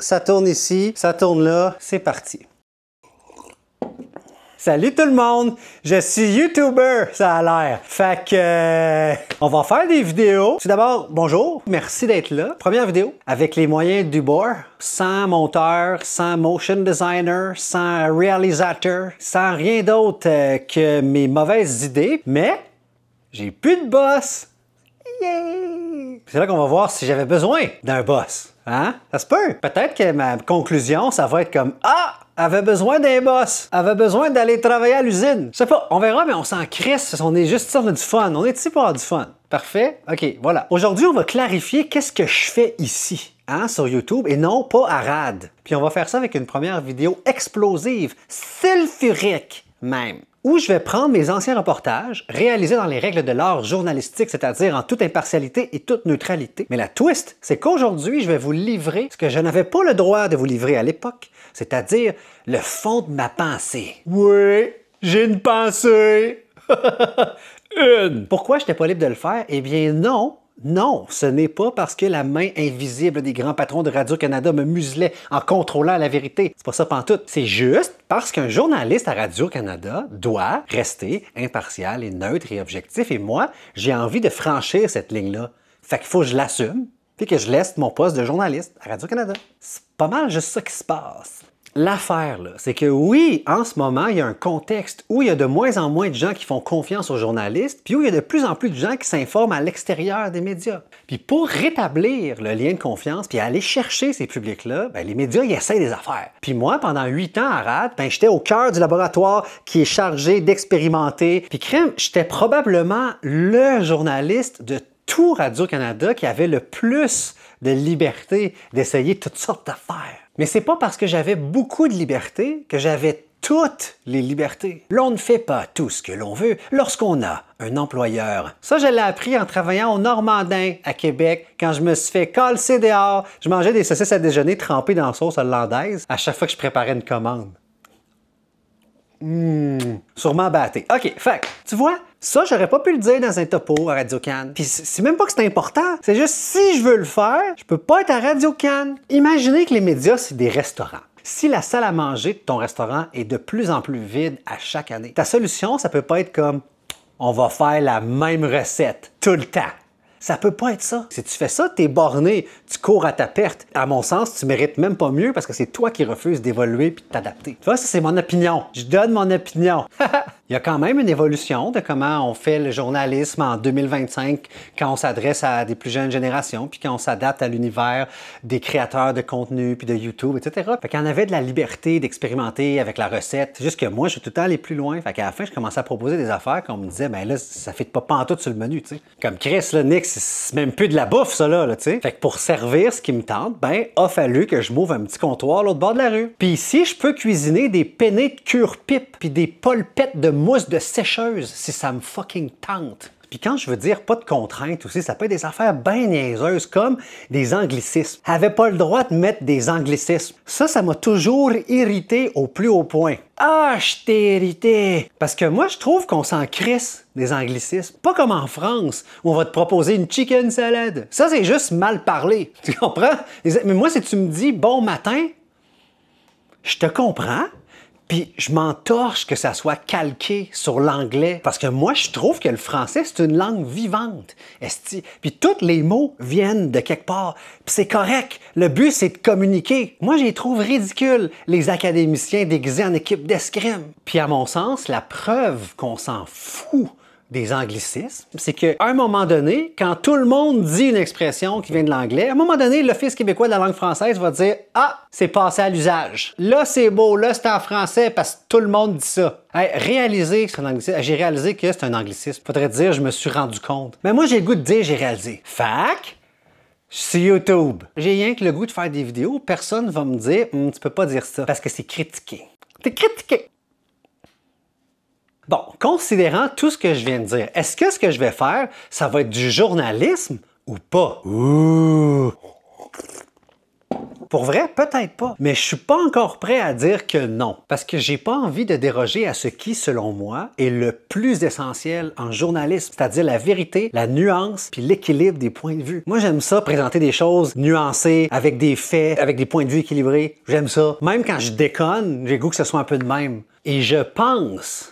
ça tourne ici, ça tourne là, c'est parti. Salut tout le monde, je suis YouTuber, ça a l'air. Fait que on va faire des vidéos. Tout d'abord, bonjour, merci d'être là. Première vidéo avec les moyens du bord, sans monteur, sans motion designer, sans réalisateur, sans rien d'autre que mes mauvaises idées, mais j'ai plus de boss. Yay! C'est là qu'on va voir si j'avais besoin d'un boss. Hein? Ça se peut. Peut-être que ma conclusion, ça va être comme « Ah! Elle avait besoin d'un boss. Elle avait besoin d'aller travailler à l'usine. » Je sais pas, on verra, mais on s'en crisse. On est juste ici, on a du fun. On est ici pour avoir du fun. Parfait? OK, voilà. Aujourd'hui, on va clarifier qu'est-ce que je fais ici, hein, sur YouTube, et non pas à RAD. Puis on va faire ça avec une première vidéo explosive, sulfurique même, où je vais prendre mes anciens reportages, réalisés dans les règles de l'art journalistique, c'est-à-dire en toute impartialité et toute neutralité. Mais la twist, c'est qu'aujourd'hui, je vais vous livrer ce que je n'avais pas le droit de vous livrer à l'époque, c'est-à-dire le fond de ma pensée. Oui, j'ai une pensée! Une! Pourquoi je n'étais pas libre de le faire? Eh bien non! Non, ce n'est pas parce que la main invisible des grands patrons de Radio-Canada me muselait en contrôlant la vérité. C'est pas ça pantoute. C'est juste parce qu'un journaliste à Radio-Canada doit rester impartial et neutre et objectif. Et moi, j'ai envie de franchir cette ligne-là. Fait qu'il faut que je l'assume, puis que je laisse mon poste de journaliste à Radio-Canada. C'est pas mal juste ça qui se passe. L'affaire, là, c'est que oui, en ce moment, il y a un contexte où il y a de moins en moins de gens qui font confiance aux journalistes, puis où il y a de plus en plus de gens qui s'informent à l'extérieur des médias. Puis pour rétablir le lien de confiance, puis aller chercher ces publics-là, ben, les médias, ils essayent des affaires. Puis moi, pendant 8 ans à RAD, ben, j'étais au cœur du laboratoire qui est chargé d'expérimenter. Puis crème, j'étais probablement le journaliste de tout Radio-Canada qui avait le plus de liberté d'essayer toutes sortes d'affaires. Mais c'est pas parce que j'avais beaucoup de liberté que j'avais toutes les libertés. L'on ne fait pas tout ce que l'on veut lorsqu'on a un employeur. Ça, je l'ai appris en travaillant au Normandin à Québec. Quand je me suis fait calcer dehors, je mangeais des saucisses à déjeuner trempées dans la sauce hollandaise à chaque fois que je préparais une commande. Sûrement batté. OK, fait tu vois, ça, j'aurais pas pu le dire dans un topo à Radio-Can. Puis c'est même pas que c'est important. C'est juste si je veux le faire, je peux pas être à Radio-Can. Imaginez que les médias, c'est des restaurants. Si la salle à manger de ton restaurant est de plus en plus vide à chaque année, ta solution, ça peut pas être comme on va faire la même recette tout le temps. Ça peut pas être ça. Si tu fais ça, t'es borné, tu cours à ta perte. À mon sens, tu mérites même pas mieux parce que c'est toi qui refuses d'évoluer puis de t'adapter. Tu vois, ça c'est mon opinion. Je donne mon opinion. Il y a quand même une évolution de comment on fait le journalisme en 2025 quand on s'adresse à des plus jeunes générations puis quand on s'adapte à l'univers des créateurs de contenu puis de YouTube, etc. Fait qu'on avait de la liberté d'expérimenter avec la recette. C'est juste que moi, je suis tout le temps allé plus loin. Fait qu'à la fin, je commençais à proposer des affaires qu'on me disait, ben là, ça fait pas pantoute sur le menu, tu sais. Comme Chris, là, Nick, c'est même plus de la bouffe, ça, là, tu sais. Fait que pour servir ce qui me tente, ben, a fallu que je m'ouvre un petit comptoir à l'autre bord de la rue. Puis ici, je peux cuisiner des penne de cure-pipe puis des polpettes de mousse de sécheuse si ça me fucking tente. Puis quand je veux dire pas de contraintes aussi, ça peut être des affaires bien niaiseuses comme des anglicismes. J'avais pas le droit de mettre des anglicismes. Ça m'a toujours irrité au plus haut point. Ah, je t'ai irrité! Parce que moi, je trouve qu'on s'en crisse des anglicismes. Pas comme en France, où on va te proposer une chicken salad. Ça, c'est juste mal parlé. Tu comprends? Mais moi, si tu me dis bon matin, je te comprends. Puis je m'entorche que ça soit calqué sur l'anglais parce que moi, je trouve que le français, c'est une langue vivante. Esti. Puis tous les mots viennent de quelque part. Puis c'est correct. Le but, c'est de communiquer. Moi, je les trouve ridicules, les académiciens déguisés en équipe d'escrime. Puis à mon sens, la preuve qu'on s'en fout des anglicismes, c'est qu'à un moment donné, quand tout le monde dit une expression qui vient de l'anglais, à un moment donné, l'Office québécois de la langue française va dire « Ah, c'est passé à l'usage. Là, c'est beau. Là, c'est en français parce que tout le monde dit ça. » Hey, réaliser que c'est un anglicisme, j'ai réalisé que c'est un anglicisme. Faudrait dire « Je me suis rendu compte. » Mais moi, j'ai le goût de dire « J'ai réalisé. » Fac, sur YouTube. J'ai rien que le goût de faire des vidéos. Personne va me dire « Tu peux pas dire ça. » Parce que c'est critiqué. T'es critiqué. Bon, considérant tout ce que je viens de dire, est-ce que ce que je vais faire, ça va être du journalisme ou pas? Ouh! Pour vrai, peut-être pas. Mais je suis pas encore prêt à dire que non. Parce que j'ai pas envie de déroger à ce qui, selon moi, est le plus essentiel en journalisme, c'est-à-dire la vérité, la nuance, puis l'équilibre des points de vue. Moi, j'aime ça, présenter des choses nuancées, avec des faits, avec des points de vue équilibrés. J'aime ça. Même quand je déconne, j'ai le goût que ce soit un peu de même. Et je pense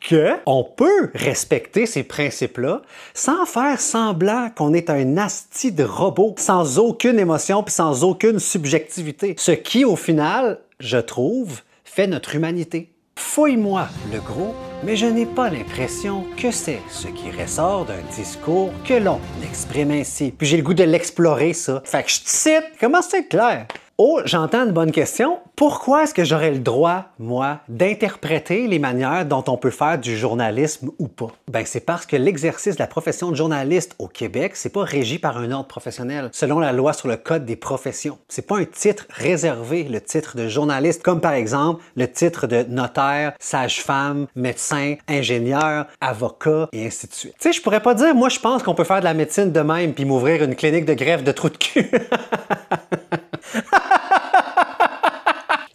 que on peut respecter ces principes-là sans faire semblant qu'on est un asti de robot, sans aucune émotion puis sans aucune subjectivité. Ce qui, au final, je trouve, fait notre humanité. Fouille-moi le gros, mais je n'ai pas l'impression que c'est ce qui ressort d'un discours que l'on exprime ainsi. Puis j'ai le goût de l'explorer, ça. Fait que je te cite, comment c'est clair? Oh, j'entends une bonne question. Pourquoi est-ce que j'aurais le droit, moi, d'interpréter les manières dont on peut faire du journalisme ou pas? Ben, c'est parce que l'exercice de la profession de journaliste au Québec, c'est pas régi par un ordre professionnel, selon la loi sur le Code des professions. C'est pas un titre réservé, le titre de journaliste, comme par exemple le titre de notaire, sage-femme, médecin, ingénieur, avocat, et ainsi de suite. Tu sais, je pourrais pas dire, moi, je pense qu'on peut faire de la médecine de même puis m'ouvrir une clinique de greffe de trous de cul.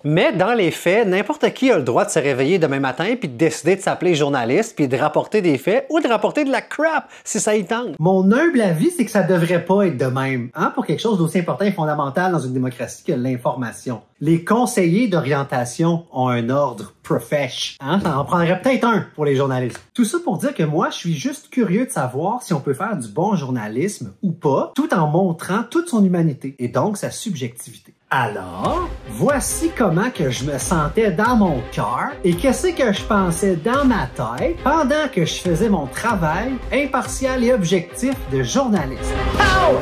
Mais dans les faits, n'importe qui a le droit de se réveiller demain matin puis de décider de s'appeler journaliste puis de rapporter des faits ou de rapporter de la crap si ça y tente. Mon humble avis, c'est que ça devrait pas être de même, hein, pour quelque chose d'aussi important et fondamental dans une démocratie que l'information. Les conseillers d'orientation ont un ordre profesh, hein, ça en prendrait peut-être un pour les journalistes. Tout ça pour dire que moi, je suis juste curieux de savoir si on peut faire du bon journalisme ou pas, tout en montrant toute son humanité et donc sa subjectivité. Alors, voici comment que je me sentais dans mon cœur et qu'est-ce que je pensais dans ma tête pendant que je faisais mon travail impartial et objectif de journaliste. Pow!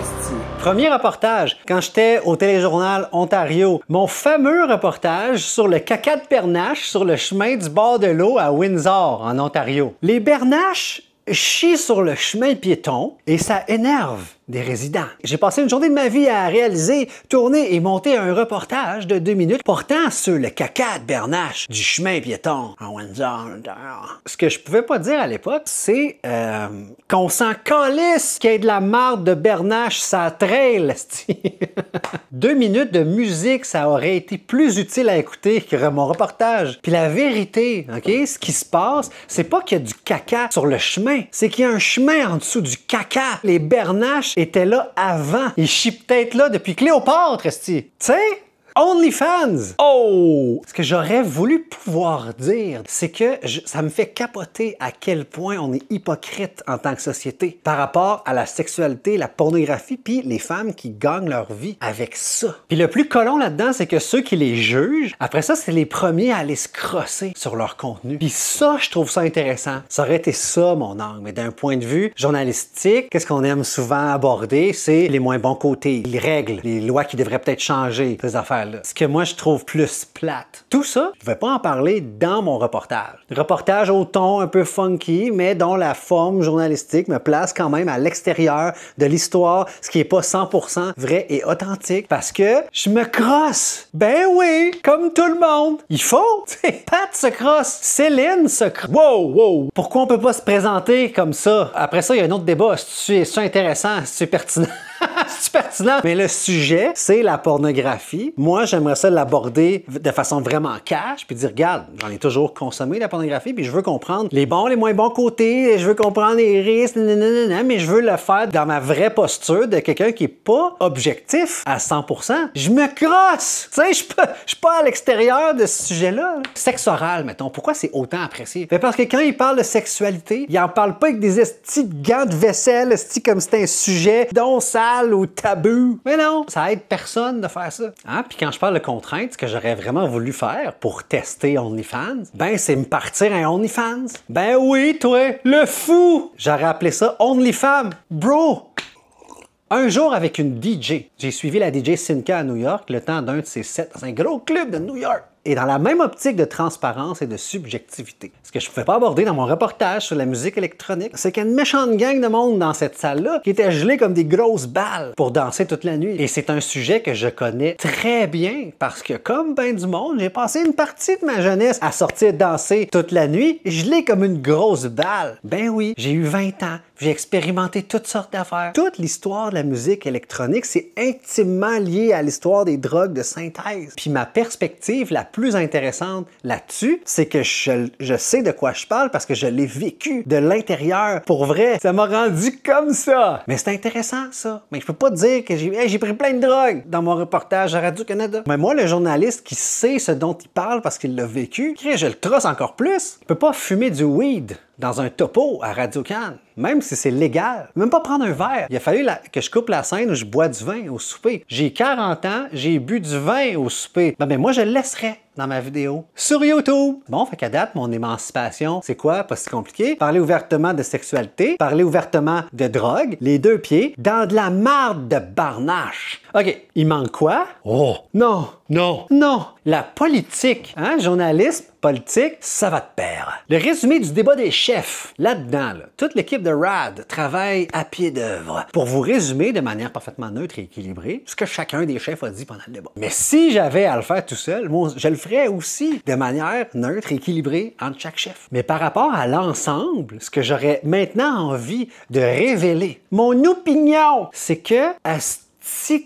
Premier reportage, quand j'étais au Téléjournal Ontario, mon fameux reportage sur le caca de bernache sur le chemin du bord de l'eau à Windsor, en Ontario. Les bernaches chient sur le chemin piéton et ça énerve des résidents. J'ai passé une journée de ma vie à réaliser, tourner et monter un reportage de 2 minutes portant sur le caca de bernache du chemin piéton à Windsor. Ce que je pouvais pas dire à l'époque, c'est qu'on s'en calisse qu'il y ait de la marde de bernache ça trail. 2 minutes de musique, ça aurait été plus utile à écouter que mon reportage. Puis la vérité, ok, ce qui se passe, c'est pas qu'il y a du caca sur le chemin, c'est qu'il y a un chemin en dessous du caca. Les bernaches étaient là avant. Ils chient peut-être là depuis Cléopâtre, esti. Tu sais? OnlyFans! Oh! Ce que j'aurais voulu pouvoir dire, c'est que ça me fait capoter à quel point on est hypocrite en tant que société par rapport à la sexualité, la pornographie, puis les femmes qui gagnent leur vie avec ça. Puis le plus colon là-dedans, c'est que ceux qui les jugent, après ça, c'est les premiers à aller se crosser sur leur contenu. Puis ça, je trouve ça intéressant. Ça aurait été ça, mon angle. Mais d'un point de vue journalistique, qu'est-ce qu'on aime souvent aborder? C'est les moins bons côtés, les règles, les lois qui devraient peut-être changer, ces affaires. Ce que moi je trouve plus plate. Tout ça, je ne vais pas en parler dans mon reportage. Reportage au ton un peu funky, mais dont la forme journalistique me place quand même à l'extérieur de l'histoire, ce qui n'est pas 100% vrai et authentique, parce que je me crosse. Ben oui, comme tout le monde. Il faut. Pat se crosse. Céline se crosse. Wow, wow. Pourquoi on peut pas se présenter comme ça? Après ça, il y a un autre débat. C'est intéressant, c'est pertinent. C'est pertinent. Mais le sujet, c'est la pornographie. Moi, j'aimerais ça l'aborder de façon vraiment cash, puis dire, regarde, j'en ai toujours consommé de la pornographie, puis je veux comprendre les bons, les moins bons côtés, je veux comprendre les risques, nanana, mais je veux le faire dans ma vraie posture de quelqu'un qui est pas objectif à 100%. Je me crosse! Tu sais, je suis pas à l'extérieur de ce sujet-là. Sexe oral, mettons. Pourquoi c'est autant apprécié? Ben parce que quand il parle de sexualité, il en parle pas avec des estis de gants de vaisselle, estis comme c'était un sujet dont sale ou tabou. Mais non, ça aide personne de faire ça. Hein? Puis quand je parle de contraintes, ce que j'aurais vraiment voulu faire pour tester OnlyFans, ben c'est me partir un OnlyFans. Ben oui, toi, le fou! J'aurais appelé ça OnlyFans. Bro! Un jour avec une DJ, j'ai suivi la DJ Cinca à New York le temps d'un de ses sets dans un gros club de New York. est dans la même optique de transparence et de subjectivité. Ce que je ne pouvais pas aborder dans mon reportage sur la musique électronique, c'est qu'il y a une méchante gang de monde dans cette salle-là qui était gelée comme des grosses balles pour danser toute la nuit. Et c'est un sujet que je connais très bien parce que, comme ben du monde, j'ai passé une partie de ma jeunesse à sortir danser toute la nuit, gelée comme une grosse balle. Ben oui, j'ai eu 20 ans, j'ai expérimenté toutes sortes d'affaires. Toute l'histoire de la musique électronique, c'est intimement lié à l'histoire des drogues de synthèse. Puis ma perspective la plus intéressante là-dessus, c'est que je sais de quoi je parle parce que je l'ai vécu de l'intérieur. Pour vrai, ça m'a rendu comme ça. Mais c'est intéressant, ça. Mais je peux pas te dire que j'ai pris plein de drogues dans mon reportage à Radio-Canada. Mais moi, le journaliste qui sait ce dont il parle parce qu'il l'a vécu, je le trosse encore plus. Je peux pas fumer du weed dans un topo à Radio-Can, même si c'est légal. Même pas prendre un verre. Il a fallu que je coupe la scène où je bois du vin au souper. J'ai 40 ans, j'ai bu du vin au souper. Ben moi, je le laisserais dans ma vidéo sur YouTube. Bon, fait qu'à date, mon émancipation, c'est quoi? Pas si compliqué. Parler ouvertement de sexualité, parler ouvertement de drogue, les deux pieds, dans de la marde de barnache. OK, il manque quoi? Oh, non, non, non. La politique, hein, journalisme, politique, ça va de pair. Le résumé du débat des chefs, là-dedans, toute l'équipe de RAD travaille à pied d'œuvre pour vous résumer de manière parfaitement neutre et équilibrée ce que chacun des chefs a dit pendant le débat. Mais si j'avais à le faire tout seul, moi, je le ferais aussi de manière neutre et équilibrée entre chaque chef. Mais par rapport à l'ensemble, ce que j'aurais maintenant envie de révéler, mon opinion, c'est que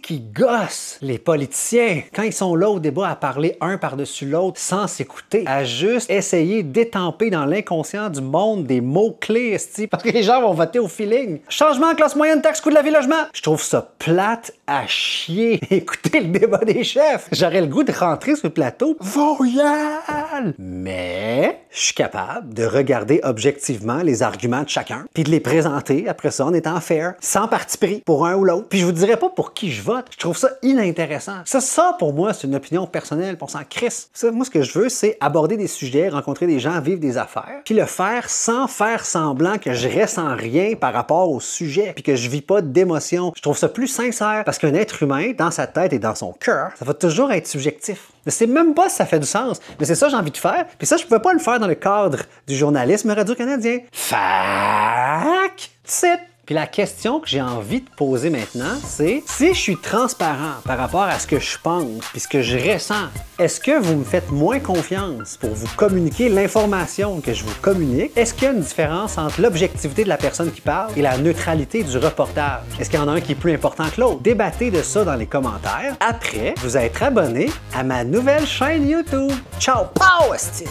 qui gossent les politiciens quand ils sont là au débat à parler un par-dessus l'autre sans s'écouter, à juste essayer d'étamper dans l'inconscient du monde des mots-clés, parce que les gens vont voter au feeling. Changement, classe moyenne, taxe, coût de la vie, logement. Je trouve ça plate à chier. Écoutez le débat des chefs. J'aurais le goût de rentrer sur le plateau. Voyal! Mais je suis capable de regarder objectivement les arguments de chacun puis de les présenter après ça en étant fair, sans parti pris pour un ou l'autre. Puis je vous dirais pas pour qui je vote. Je trouve ça inintéressant. Ça pour moi, c'est une opinion personnelle, pour s'en crisse. Moi, ce que je veux, c'est aborder des sujets, rencontrer des gens, vivre des affaires, puis le faire sans faire semblant que je reste en rien par rapport au sujet, puis que je vis pas d'émotion. Je trouve ça plus sincère, parce qu'un être humain, dans sa tête et dans son cœur, ça va toujours être subjectif. Je sais même pas si ça fait du sens, mais c'est ça que j'ai envie de faire, puis ça, je pouvais pas le faire dans le cadre du journalisme radio-canadien. Fac! C'est Puis la question que j'ai envie de poser maintenant, c'est si je suis transparent par rapport à ce que je pense puis ce que je ressens, est-ce que vous me faites moins confiance pour vous communiquer l'information que je vous communique? Est-ce qu'il y a une différence entre l'objectivité de la personne qui parle et la neutralité du reportage? Est-ce qu'il y en a un qui est plus important que l'autre? Débattez de ça dans les commentaires après vous être abonné à ma nouvelle chaîne YouTube. Ciao, pow, esti!